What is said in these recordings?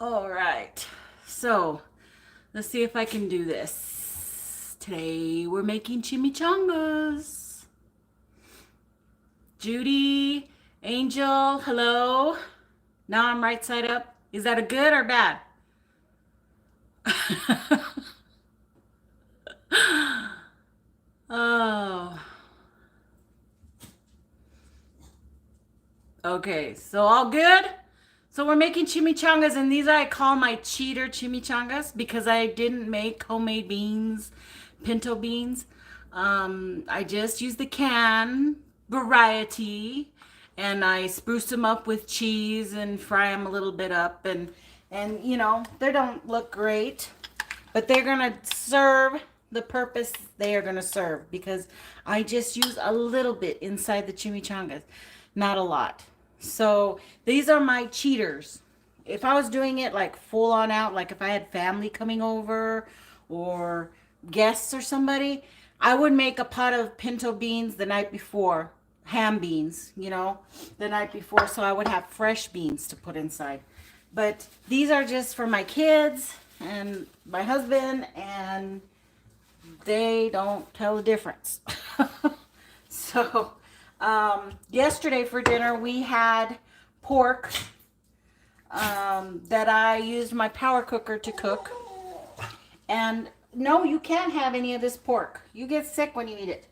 All right, so let's see if I can do this. Today we're making chimichangas. Judy, Angel, hello. Now I'm right side up. Is that a good or bad? Oh, okay, so all good? So we're making chimichangas, and these I call my cheater chimichangas because I didn't make homemade beans, pinto beans. I just used the can variety, and I spruce them up with cheese and fry them a little bit up, and they don't look great, but they're gonna serve the purpose they are gonna serve because I just use a little bit inside the chimichangas, not a lot. So these are my cheaters. If I was doing it like full on out, like if I had family coming over or guests or somebody, I would make a pot of pinto beans the night before, ham beans, the night before, so I would have fresh beans to put inside. But these are just for my kids and my husband, and they don't tell the difference. So, yesterday for dinner we had pork that I used my power cooker to cook. And no, you can't have any of this pork. You get sick when you eat it.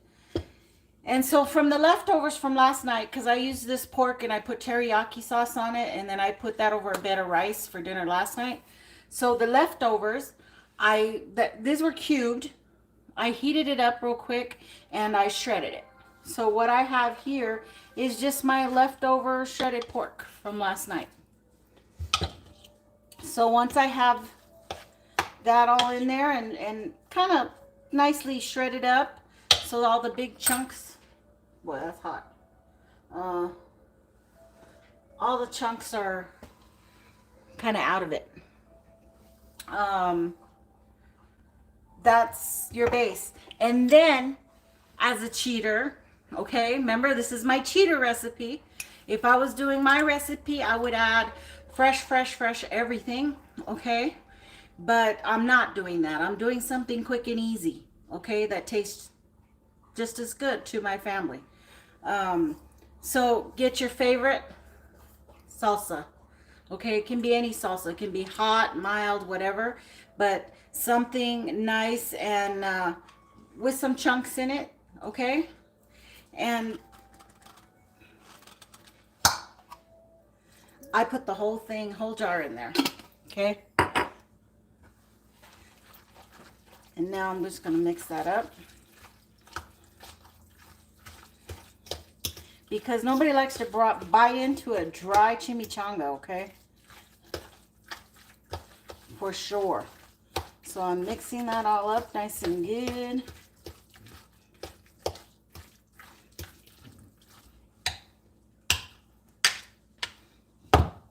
And so from the leftovers from last night, because I used this pork and I put teriyaki sauce on it, and then I put that over a bed of rice for dinner last night. So the leftovers, these were cubed. I heated it up real quick and I shredded it. So what I have here is just my leftover shredded pork from last night. So once I have that all in there and kind of nicely shredded up, so all the big chunks, boy, that's hot. All the chunks are kind of out of it. That's your base. And then as a cheater, okay, remember this is my cheater recipe. If I was doing my recipe, I would add fresh everything, okay? But I'm not doing that. I'm doing something quick and easy, okay, that tastes just as good to my family. So get your favorite salsa. Okay, it can be any salsa. It can be hot, mild, whatever, but something nice and with some chunks in it, okay? And I put the whole jar in there, okay? And now I'm just going to mix that up. Because nobody likes to bite into a dry chimichanga, okay? For sure. So I'm mixing that all up nice and good.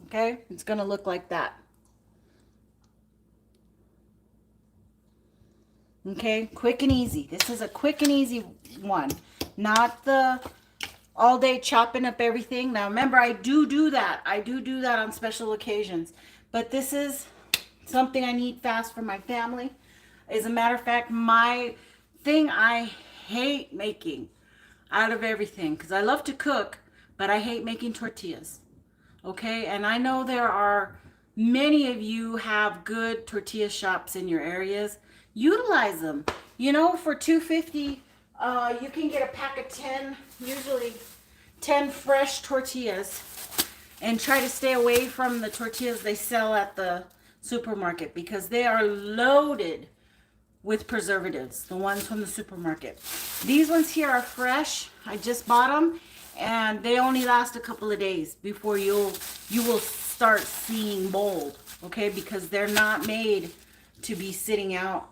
Okay, it's going to look like that. Okay, quick and easy. This is a quick and easy one. Not the all day chopping up everything. Now remember, I do that. I do that on special occasions. But this is something I need fast for my family. As a matter of fact, my thing I hate making out of everything, because I love to cook, but I hate making tortillas. Okay, and I know there are many of you have good tortilla shops in your areas. Utilize them. For $2.50, you can get a pack of 10, usually 10 fresh tortillas, and try to stay away from the tortillas they sell at the supermarket because they are loaded with preservatives, the ones from the supermarket. These ones here are fresh. I just bought them, and they only last a couple of days before you will start seeing mold, okay? Because they're not made to be sitting out.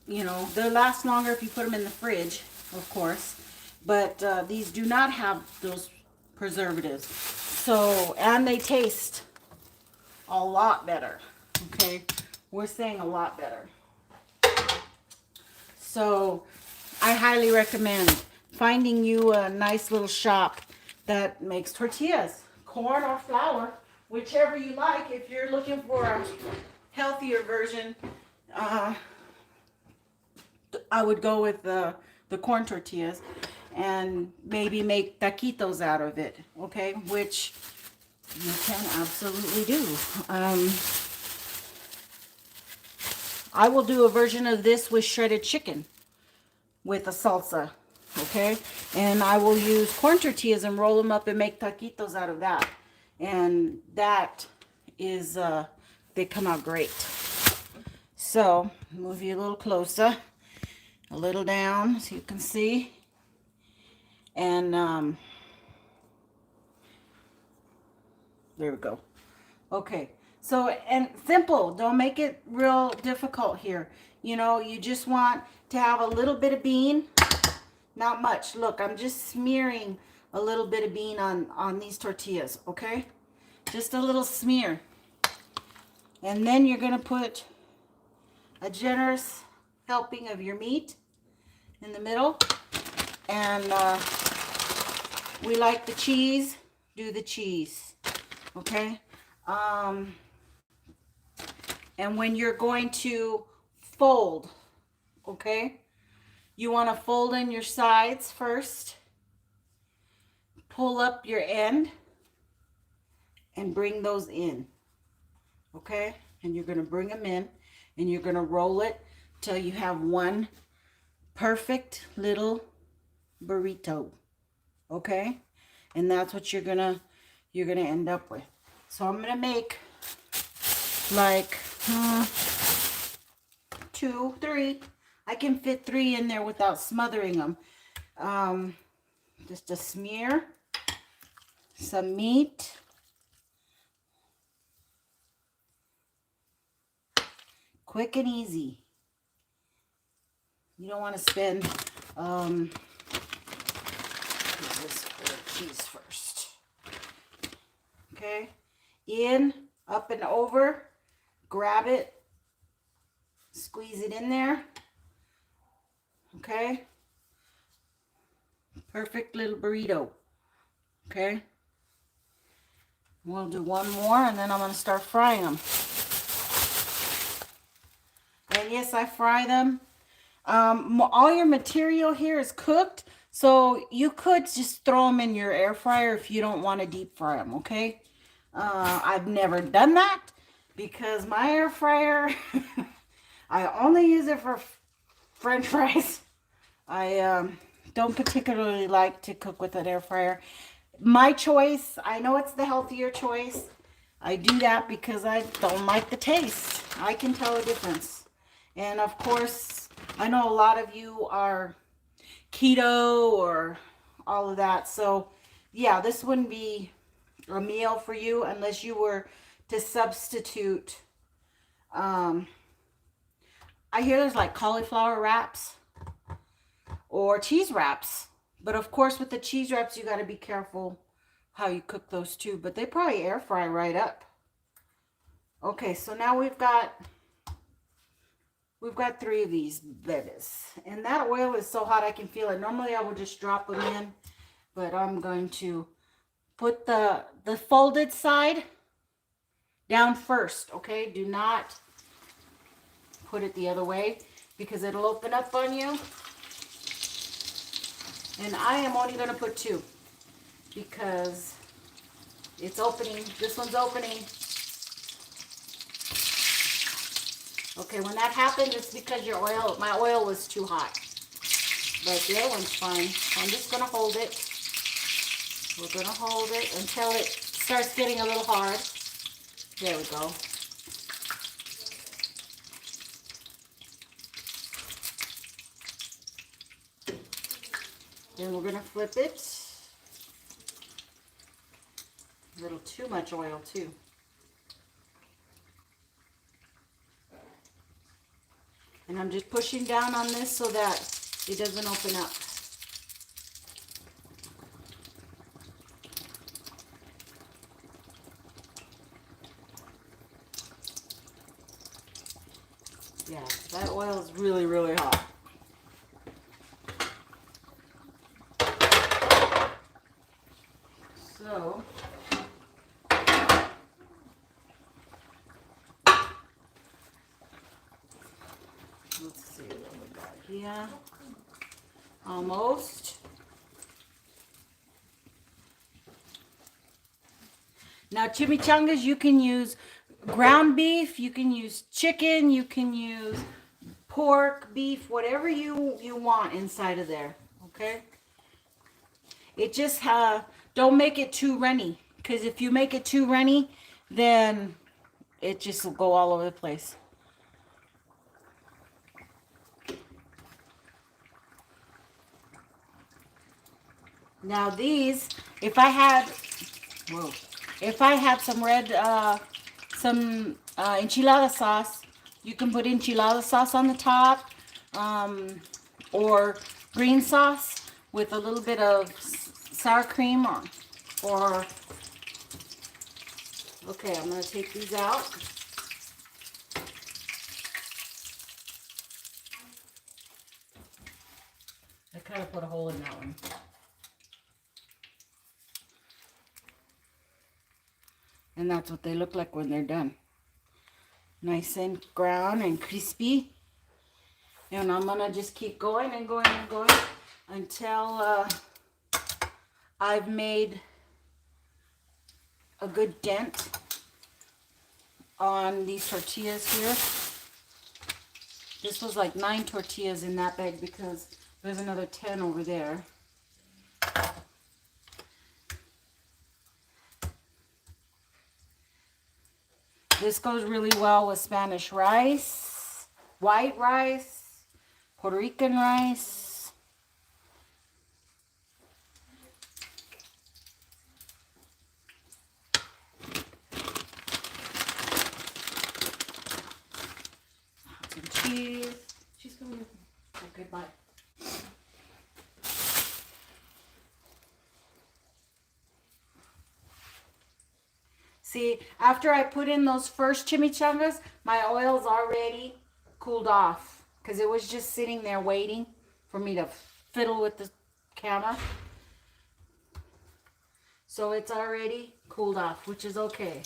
They'll last longer if you put them in the fridge, of course, but these do not have those preservatives. So, and they taste a lot better, okay? We're saying a lot better. So, I highly recommend finding you a nice little shop that makes tortillas, corn or flour, whichever you like. If you're looking for a healthier version, I would go with the corn tortillas and maybe make taquitos out of it, okay? Which you can absolutely do. I will do a version of this with shredded chicken with a salsa, okay? And I will use corn tortillas and roll them up and make taquitos out of that. And that is, they come out great. So, move you a little closer, a little down so you can see. And, there we go. Okay. So, and simple. Don't make it real difficult here. You know, you just want to have a little bit of bean. Not much. Look, I'm just smearing a little bit of bean on these tortillas, okay? Just a little smear. And then you're going to put a generous helping of your meat in the middle. And we like the cheese. Do the cheese, okay? And when you're going to fold, okay, you want to fold in your sides first, pull up your end, and bring those in, okay? And you're going to bring them in, and you're going to roll it till you have one perfect little burrito, okay? And that's what you're gonna end up with. So I'm gonna make like 2, 3. I can fit 3 in there without smothering them. Just a smear, some meat, quick and easy. You don't want to spend this cheese first. Okay, in, up and over, grab it, squeeze it in there. Okay, perfect little burrito. Okay, we'll do one more and then I'm going to start frying them. And yes, I fry them. All your material here is cooked, so you could just throw them in your air fryer if you don't want to deep fry them, okay? I've never done that because my air fryer, I only use it for French fries. I don't particularly like to cook with an air fryer. My choice, I know it's the healthier choice. I do that because I don't like the taste. I can tell a difference. And of course, I know a lot of you are keto or all of that. So yeah, this wouldn't be a meal for you unless you were to substitute. I hear there's like cauliflower wraps or cheese wraps. But of course, with the cheese wraps, you got to be careful how you cook those too. But they probably air fry right up. Okay, so now we've got 3 of these babies. And that oil is so hot I can feel it. Normally I would just drop them in, but I'm going to put the folded side down first, okay? Do not put it the other way because it'll open up on you. And I am only going to put 2 because it's opening. This one's opening. Okay, when that happens, it's because my oil was too hot. But the other one's fine. So I'm just going to hold it. We're going to hold it until it starts getting a little hard. There we go. Then we're going to flip it. A little too much oil, too. And I'm just pushing down on this so that it doesn't open up. Yeah, that oil is really, really hot. So, Yeah, almost. Now, chimichangas, you can use ground beef, you can use chicken, you can use pork, beef, whatever you want inside of there, okay? It just, don't make it too runny, because if you make it too runny, then it just will go all over the place. Now these, if I had some red, enchilada sauce, you can put enchilada sauce on the top, or green sauce with a little bit of sour cream, or okay, I'm gonna take these out. I kind of put a hole in that one. And that's what they look like when they're done. Nice and brown and crispy. And I'm gonna just keep going and going and going until I've made a good dent on these tortillas here. This was like 9 tortillas in that bag because there's another 10 over there. This goes really well with Spanish rice, white rice, Puerto Rican rice. Some cheese. She's coming with me. Okay, bye. See, after I put in those first chimichangas, my oil's already cooled off because it was just sitting there waiting for me to fiddle with the camera. So it's already cooled off, which is okay.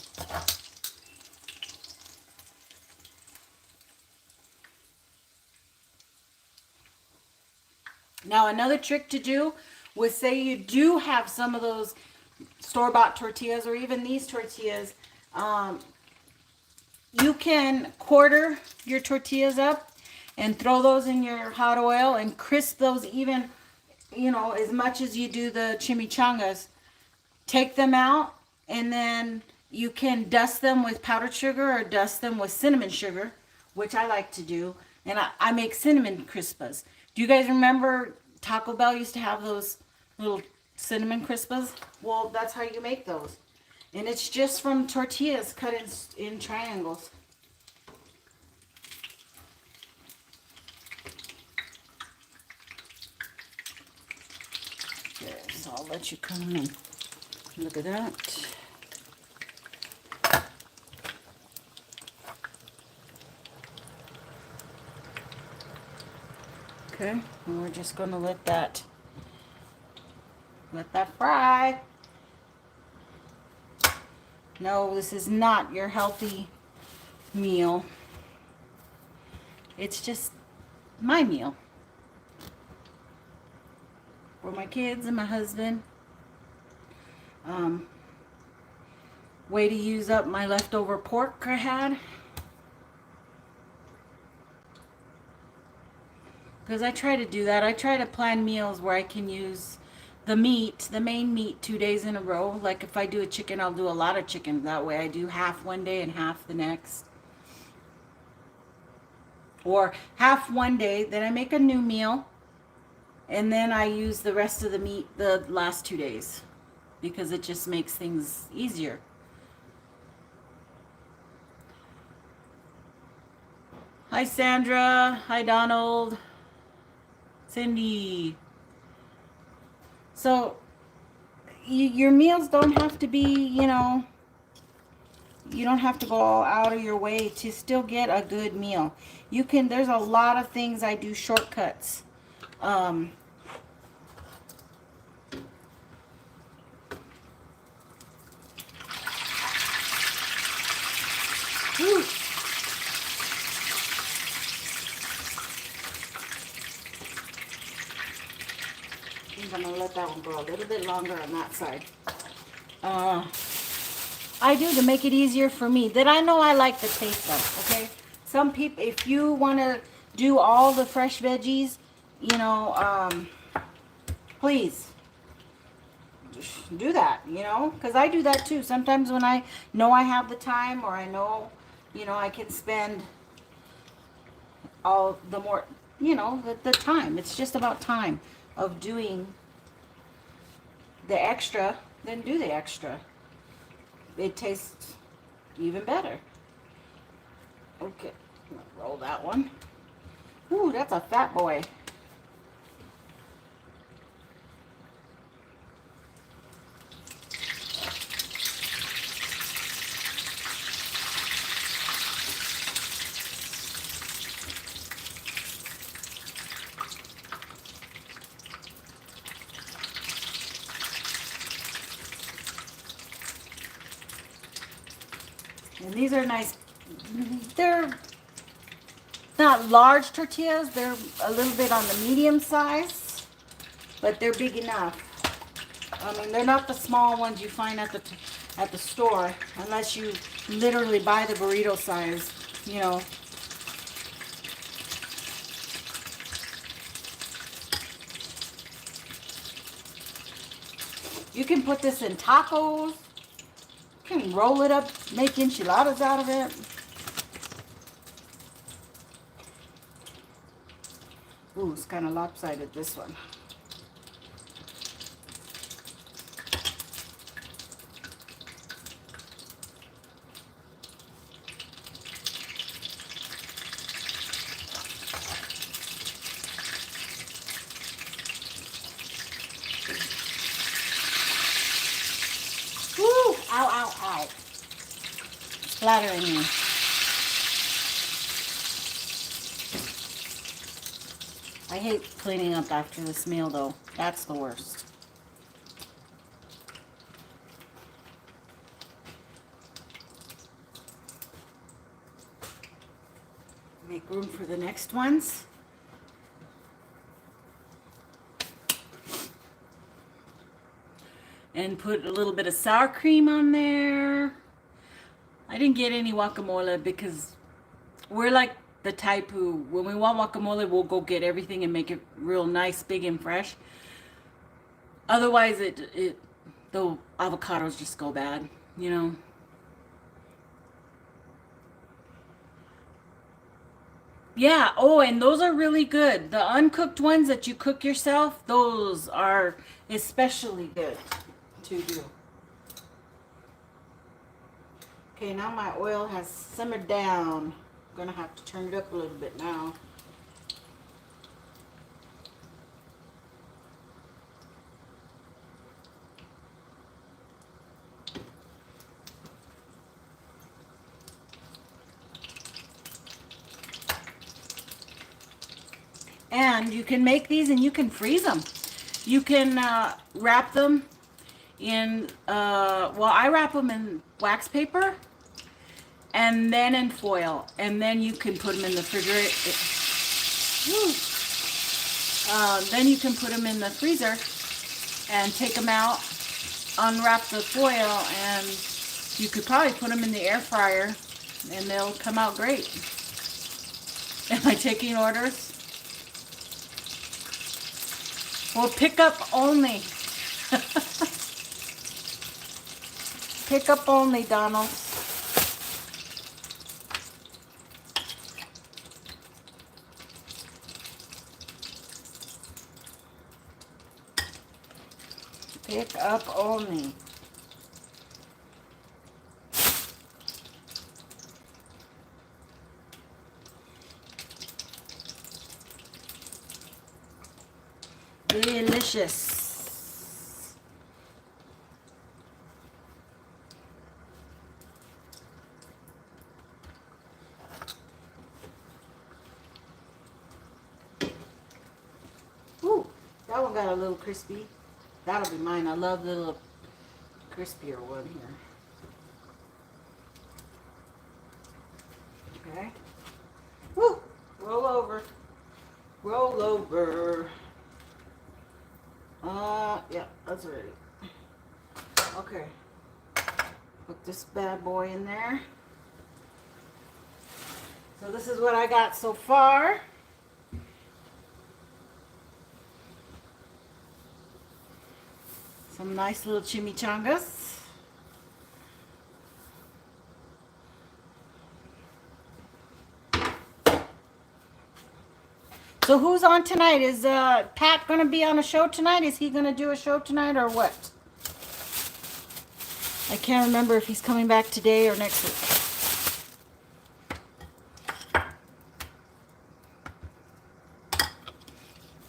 Now, another trick to do was, say you do have some of those store-bought tortillas or even these tortillas, you can quarter your tortillas up and throw those in your hot oil and crisp those even, as much as you do the chimichangas. Take them out and then you can dust them with powdered sugar or dust them with cinnamon sugar, which I like to do, and I make cinnamon crispas. Do you guys remember Taco Bell used to have those little cinnamon crispas? Well, that's how you make those. And it's just from tortillas cut in triangles. There, so I'll let you come in. Look at that. Okay, and we're just going to let that fry. No, this is not your healthy meal. It's just my meal. For my kids and my husband. Way to use up my leftover pork I had. Because I try to do that. I try to plan meals where I can use the main meat 2 days in a row. Like if I do a chicken, I'll do a lot of chicken. That way I do half one day and half the next. Or half one day, then I make a new meal. And then I use the rest of the meat the last 2 days. Because it just makes things easier. Hi Sandra. Hi Donald. Cindy. So, your meals don't have to be, you don't have to go all out of your way to still get a good meal. There's a lot of things I do shortcuts. I'm gonna let that one go a little bit longer on that side. I do to make it easier for me. That I know I like the taste of, okay? Some people, if you want to do all the fresh veggies, you know, please do that, you know? Because I do that too. Sometimes when I know I have the time, or I know, you know, I can spend all the more, you know, the time. It's just about time of doing the extra, then do the extra. It tastes even better. Okay, I'm gonna roll that one. Ooh, that's a fat boy. And these are nice. They're not large tortillas. They're a little bit on the medium size, but they're big enough. I mean, they're not the small ones you find at the store, unless you literally buy the burrito size, you know. You can put this in tacos. You can roll it up, make enchiladas out of it. Ooh, it's kind of lopsided, this one. Woo! Ow, ow, ow. Splattering me. I hate cleaning up after this meal, though. That's the worst. Make room for the next ones. And put a little bit of sour cream on there. I didn't get any guacamole because we're like the type who, when we want guacamole, we'll go get everything and make it real nice, big and fresh. Otherwise, the avocados just go bad, you know. Yeah, oh, and those are really good. The uncooked ones that you cook yourself, those are especially good to do. Okay, now my oil has simmered down. I'm gonna have to turn it up a little bit now. And you can make these and you can freeze them. You can wrap them in, well, I wrap them in wax paper and then in foil. And then you can put them in the refrigerator. Then you can put them in the freezer and take them out, unwrap the foil, and you could probably put them in the air fryer and they'll come out great. Am I taking orders? Well, pick up only. Pick up only, Donald. Pick up only. Delicious. Ooh, that one got a little crispy. That'll be mine. I love the little crispier one here. Okay. Woo! Roll over. Roll over. Yeah, that's ready. Okay. Put this bad boy in there. So this is what I got so far. Some nice little chimichangas. So who's on tonight? Is Pat going to be on a show tonight? Is he going to do a show tonight or what? I can't remember if he's coming back today or next week.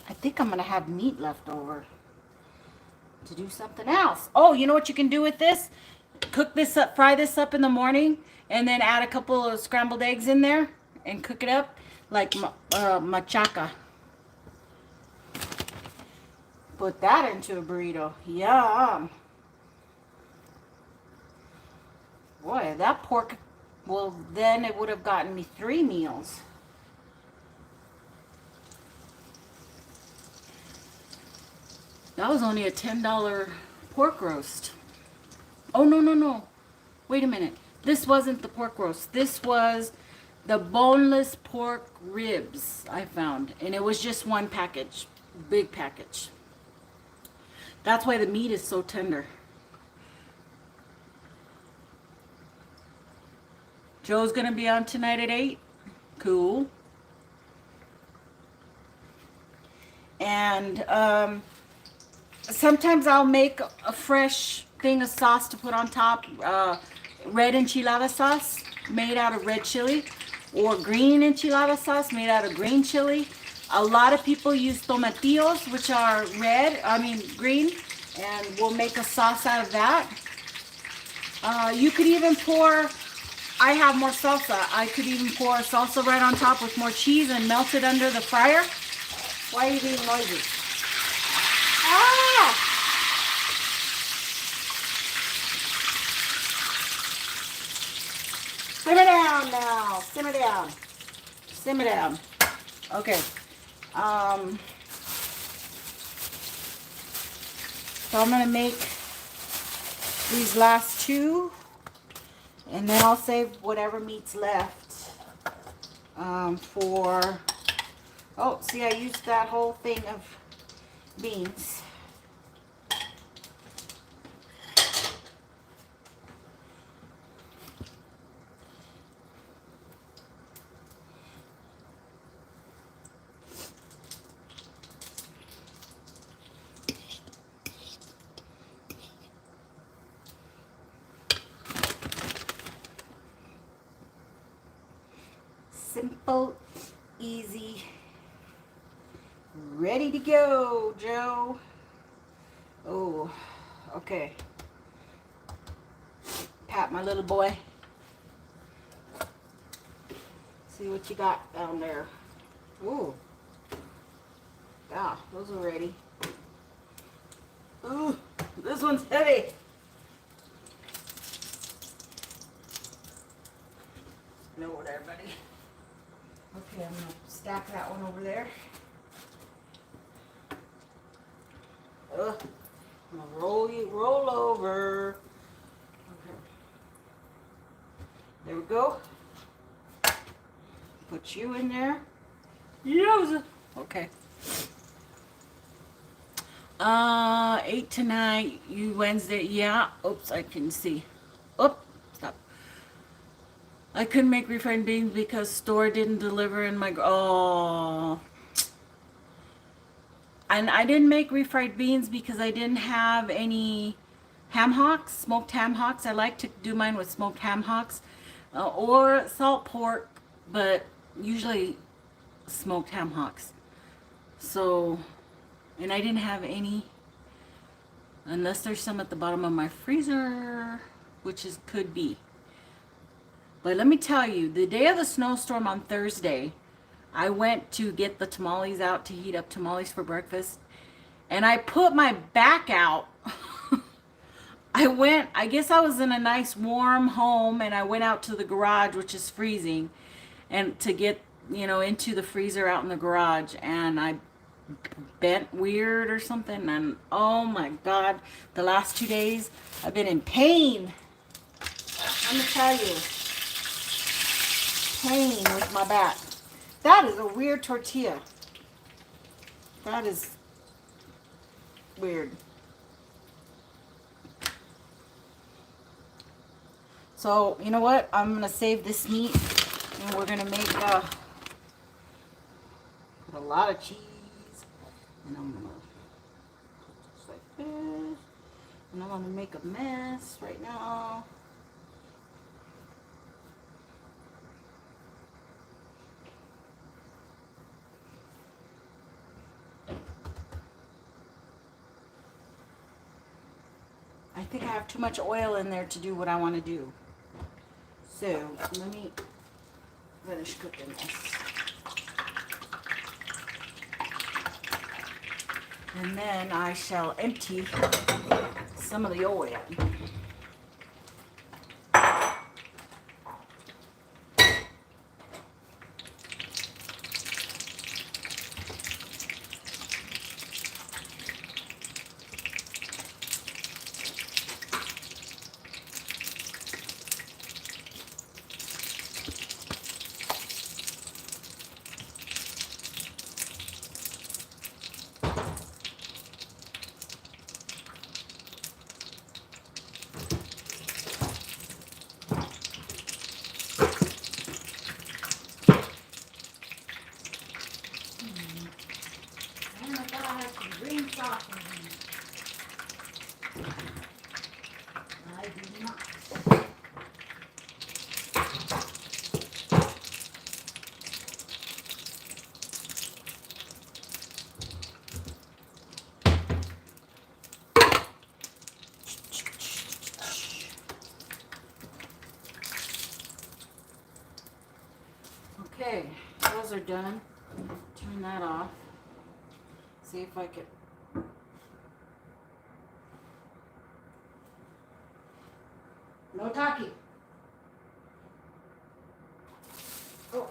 I think I'm going to have meat left over to do something else. Oh, you know what you can do with this? Cook this up, fry this up in the morning, and then add a couple of scrambled eggs in there and cook it up like machaca. Put that into a burrito. Yum. Boy, that pork, well, then it would have gotten me 3 meals. That was only a $10 pork roast. Oh, no, no, no. Wait a minute. This wasn't the pork roast. This was the boneless pork ribs I found. And it was just one package. Big package. That's why the meat is so tender. Joe's going to be on tonight at 8. Cool. And sometimes I'll make a fresh thing of sauce to put on top. Red enchilada sauce made out of red chili. Or green enchilada sauce made out of green chili. A lot of people use tomatillos, which are green. And we'll make a sauce out of that. You could even pour... I have more salsa. I could even pour salsa right on top with more cheese and melt it under the fryer. Why are you being noisy? Ah! Simmer down now. Simmer down. Simmer down. Okay. So I'm going to make these last 2. And then I'll save whatever meat's left for... Oh, see, I used that whole thing of beans. Simple, easy, ready to go, Joe. Oh, okay. Pat, my little boy. See what you got down there. Ooh. Yeah, those are ready. Ooh, this one's heavy. No, whatever, buddy. Okay, I'm going to stack that one over there. I'm going to roll over. Okay. There we go. Put you in there. Yes. Okay. 8 tonight, you Wednesday. Yeah. Oops, I can see. Oops, stop. I couldn't make refried beans because store didn't deliver in my... Oh. And I didn't make refried beans because I didn't have any ham hocks, smoked ham hocks. I like to do mine with smoked ham hocks or salt pork, but usually smoked ham hocks. So, and I didn't have any, unless there's some at the bottom of my freezer, which could be. But let me tell you, the day of the snowstorm on Thursday, I went to get the tamales out to heat up tamales for breakfast. And I put my back out. I guess I was in a nice warm home and I went out to the garage, which is freezing, and to get, into the freezer out in the garage. And I bent weird or something. And oh my God, the last 2 days I've been in pain. I'm gonna tell you, pain with my back. That is a weird tortilla. That is weird. So you know what? I'm gonna save this meat, and we're gonna make a lot of cheese. And I'm gonna put this like this. And I'm gonna make a mess right now. I think I have too much oil in there to do what I want to do. So let me finish cooking this. And then I shall empty some of the oil. I do not. Okay, those are done. Turn that off. See if I can. No talking. Oh.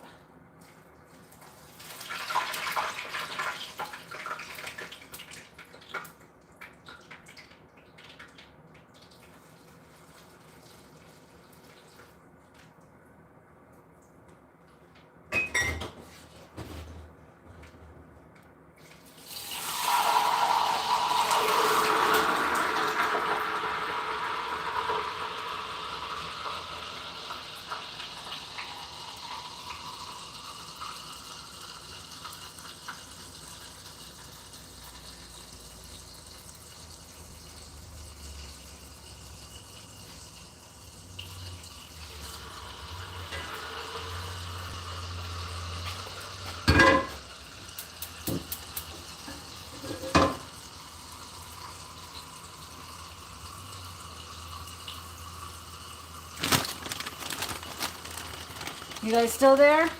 You guys still there?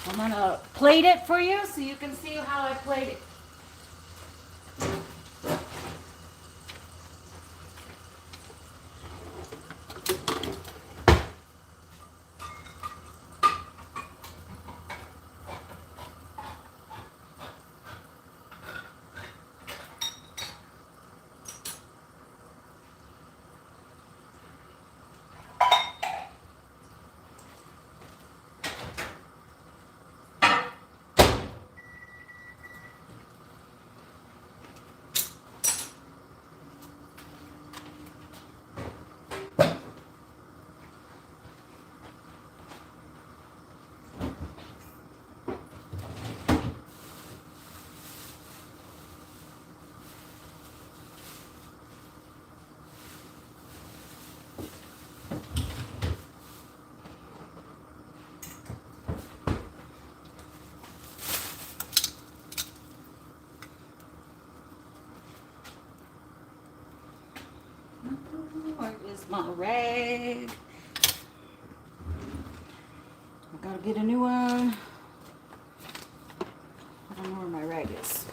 I'm gonna plate it for you so you can see how I plate it. Where is my rag? I gotta get a new one. I don't know where my rag is.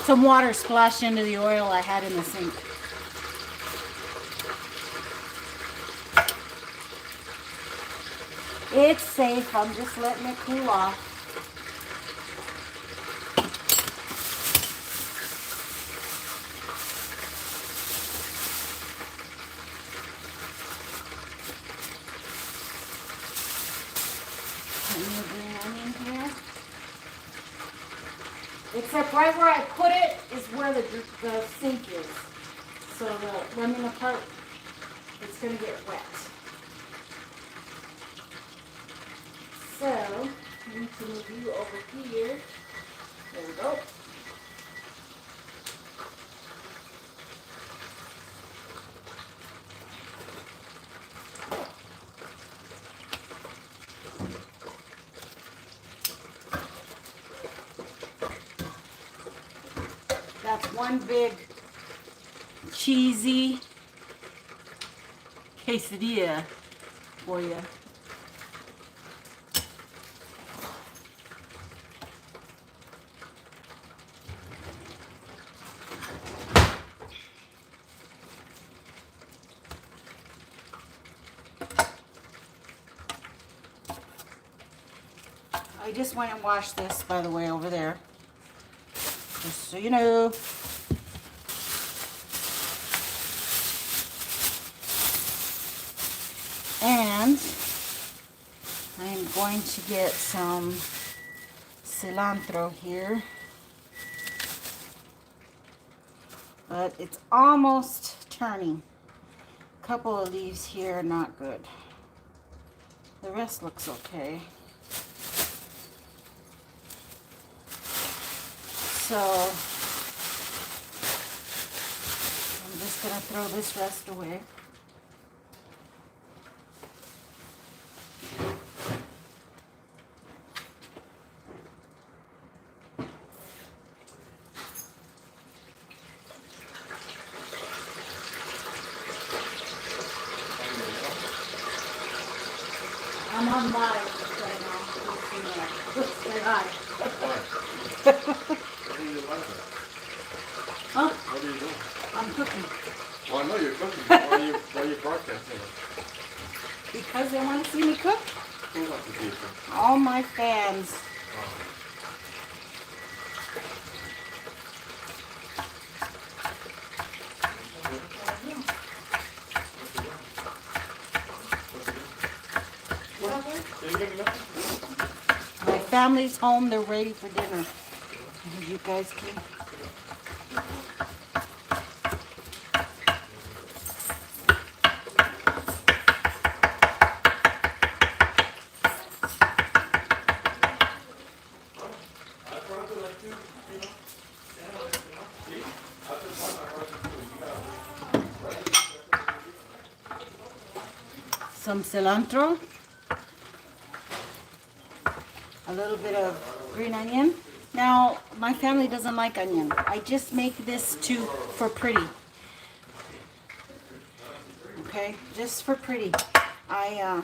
some water splashed into the oil I had in the sink. It's safe. I'm just letting it cool off. Except right where I put it is where the sink is. So the running part, it's going to get wet. So, I need to move you over here. There we go. That's one big cheesy quesadilla for you. I just went and washed this, by the way, over there. Just so you know. And I'm going to get some cilantro here. But it's almost turning. A couple of leaves here, not good. The rest looks okay. So I'm just going to throw this rest away. I'm on live right now. Say hi. What are you laughing Huh? at? What are you doing? I'm cooking. Well, I know you're cooking. Why are you broadcasting it? Because they want to see me cook? Who wants to see you cook? All my fans. My family's home. They're ready for dinner. You guys can. Some cilantro, a little bit of green onion. Now, my family doesn't like onion. I just make this for pretty. Okay, just for pretty. I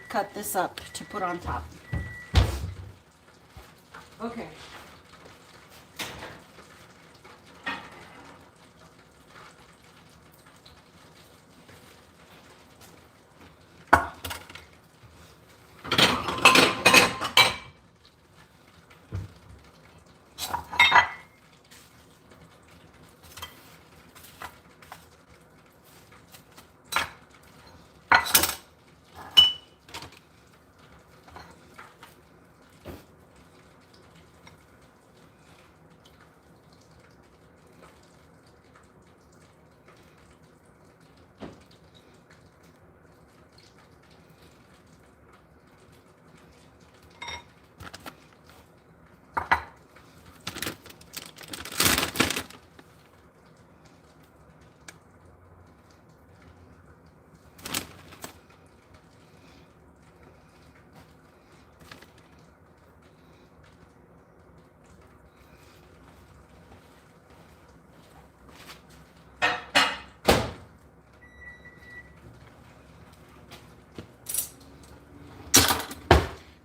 cut this up to put on top. Okay.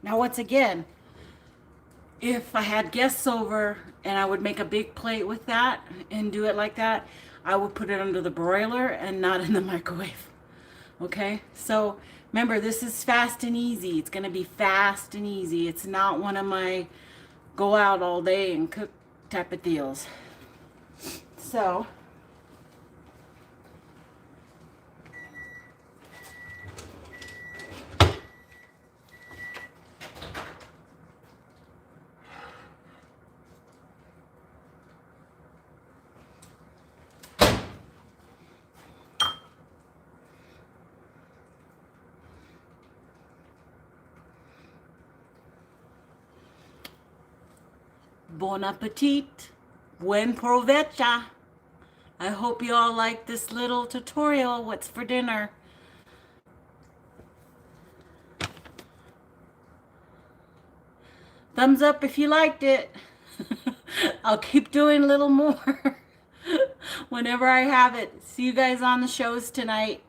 Now once again, if I had guests over and I would make a big plate with that and do it like that, I would put it under the broiler and not in the microwave. Okay, so remember, this is fast and easy. It's gonna be fast and easy. It's not one of my go out all day and cook type of deals. So bon appetit, buen provecha. I hope you all like this little tutorial. What's for dinner? Thumbs up if you liked it. I'll keep doing a little more whenever I have it. See you guys on the shows tonight.